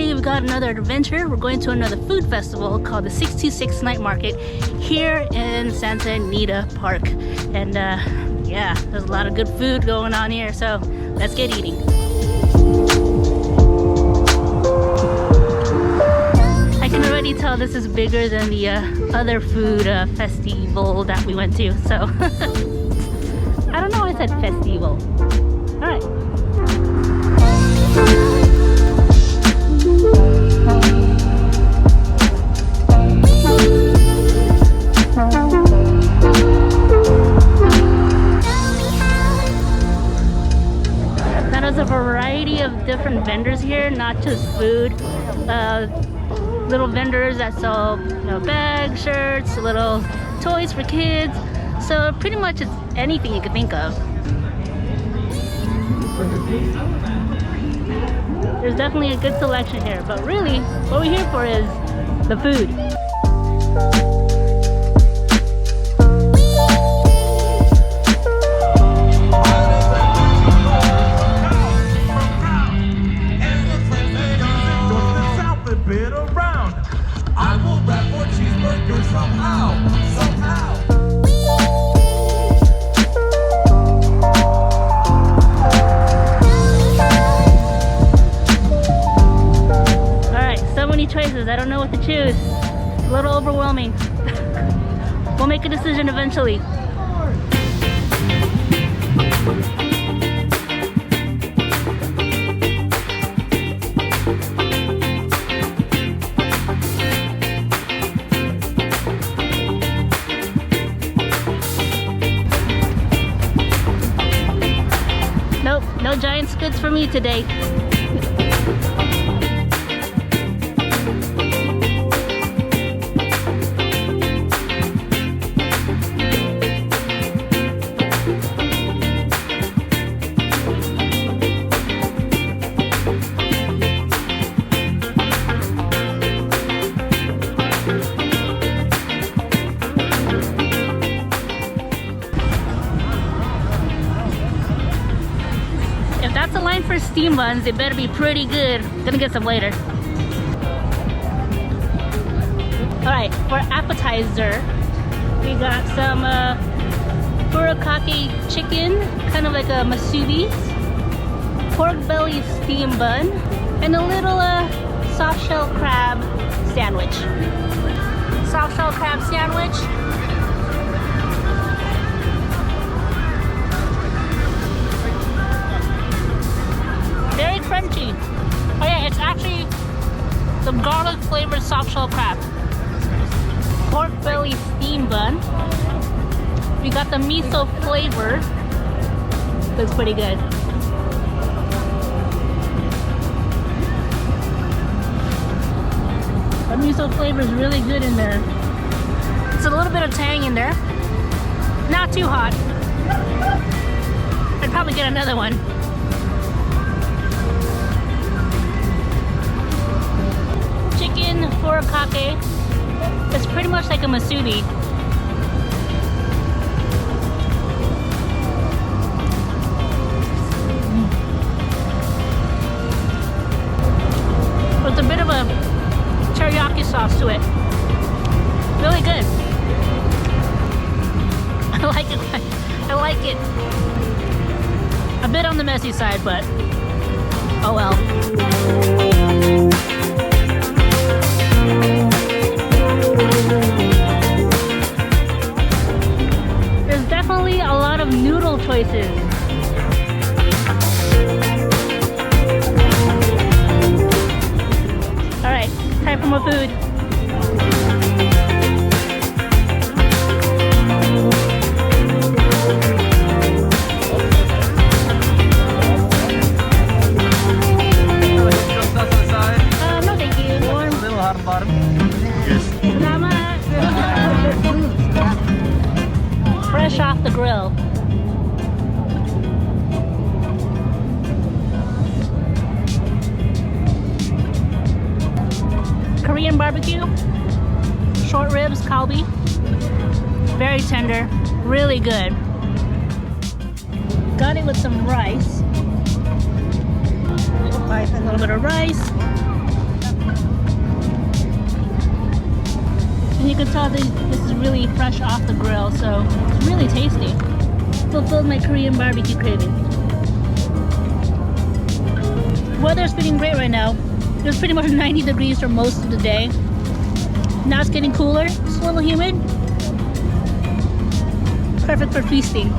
today we've got another adventure. We're going to another food festival called the 626 Night Market here in Santa Anita Park. And yeah, there's a lot of good food going on here, so let's get eating. I can already tell this is bigger than the other food festival that we went to, so I don't know why I said festival. Alright. There's a variety of different vendors here, not just food. Little vendors that sell, bags, shirts, little toys for kids. So pretty much it's anything you can think of. There's definitely a good selection here, but really what we're here for is the food. Choices. I don't know what to choose. It's a little overwhelming. We'll make a decision eventually. Nope, no giant squids for me today. For steam buns, they better be pretty good. Gonna get some later. Alright, for appetizer, we got some Furikake chicken, kind of like a masubi, pork belly steam bun, and a little soft shell crab sandwich. Soft shell crab sandwich. Very crunchy. Oh yeah, it's actually the garlic flavored soft shell crab. Pork belly steam bun. We got the miso flavor. Looks pretty good. The miso flavor is really good in there. It's a little bit of tang in there. Not too hot. I'd probably get another one. Chicken Furikake. It's pretty much like a masubi. With a bit of a teriyaki sauce to it. Really good. I like it. I like it. A bit on the messy side, but oh well. There's definitely a lot of noodle choices. Alright, time for more food. No thank you. Warm. A little hot bottom. Fresh off the grill. Korean barbecue, short ribs, Kalbi, very tender, really good. Got it with some rice, a little bit of rice, you can tell this is really fresh off the grill, so it's really tasty. Fulfilled my Korean barbecue craving. Weather's feeling great right now. It was pretty much 90 degrees for most of the day. Now it's getting cooler. It's a little humid. Perfect for feasting.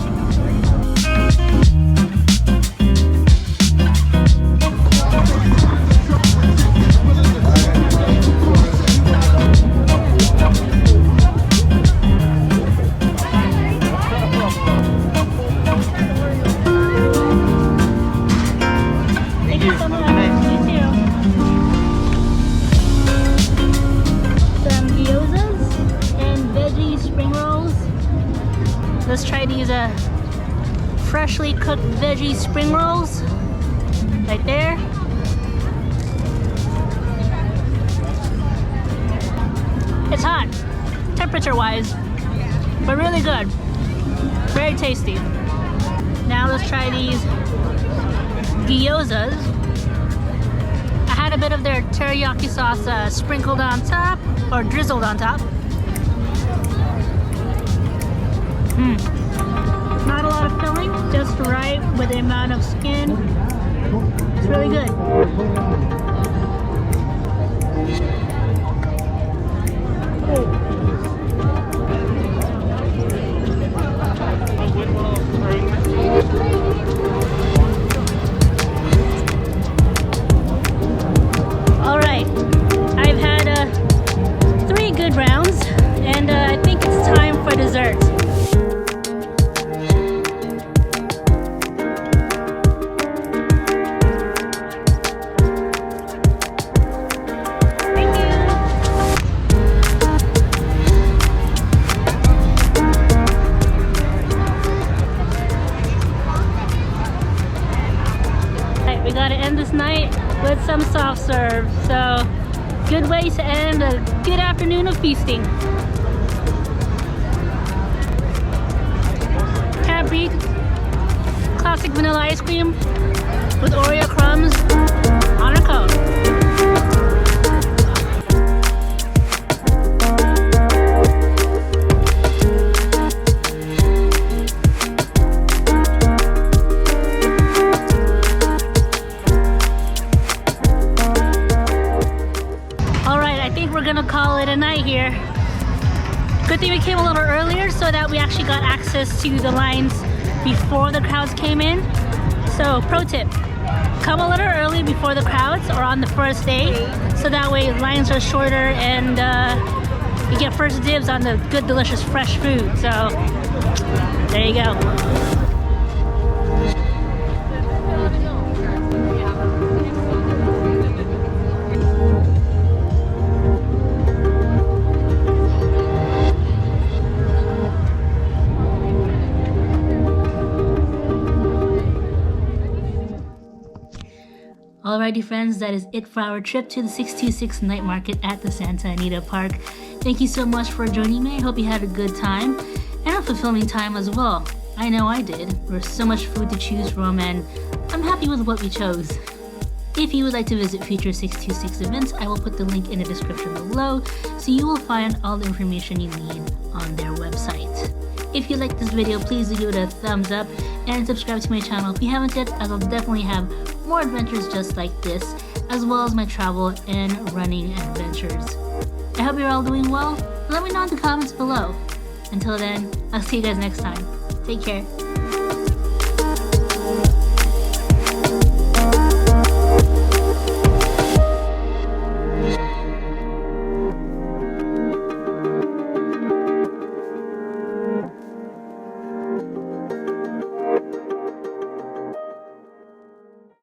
Let's try these freshly cooked veggie spring rolls right there. It's hot, temperature wise, but really good. Very tasty. Now let's try these gyozas. I had a bit of their teriyaki sauce sprinkled on top, or drizzled on top. Not a lot of filling, just right with the amount of skin. It's really good. All right, I've had 3 good rounds, and I think it's time for dessert. We gotta end this night with some soft serve. So, good way to end a good afternoon of feasting. Can't beat classic vanilla ice cream with Oreo crumbs on a cone. We're gonna call it a night here. Good thing we came a little earlier so that we actually got access to the lines before the crowds came in. So pro tip, come a little early before the crowds or on the first day, so that way lines are shorter and you get first dibs on the good delicious fresh food. So there you go. Alrighty friends, that is it for our trip to the 626 night market at the Santa Anita Park. Thank you so much for joining me. I hope you had a good time and a fulfilling time as well. I know I did. There's so much food to choose from and I'm happy with what we chose. If you would like to visit future 626 events, I will put the link in the description below so you will find all the information you need on their website. If you like this video, please do give it a thumbs up and subscribe to my channel if you haven't yet, as I'll definitely have more adventures just like this, as well as my travel and running adventures. I hope you're all doing well. Let me know in the comments below. Until then, I'll see you guys next time. Take care.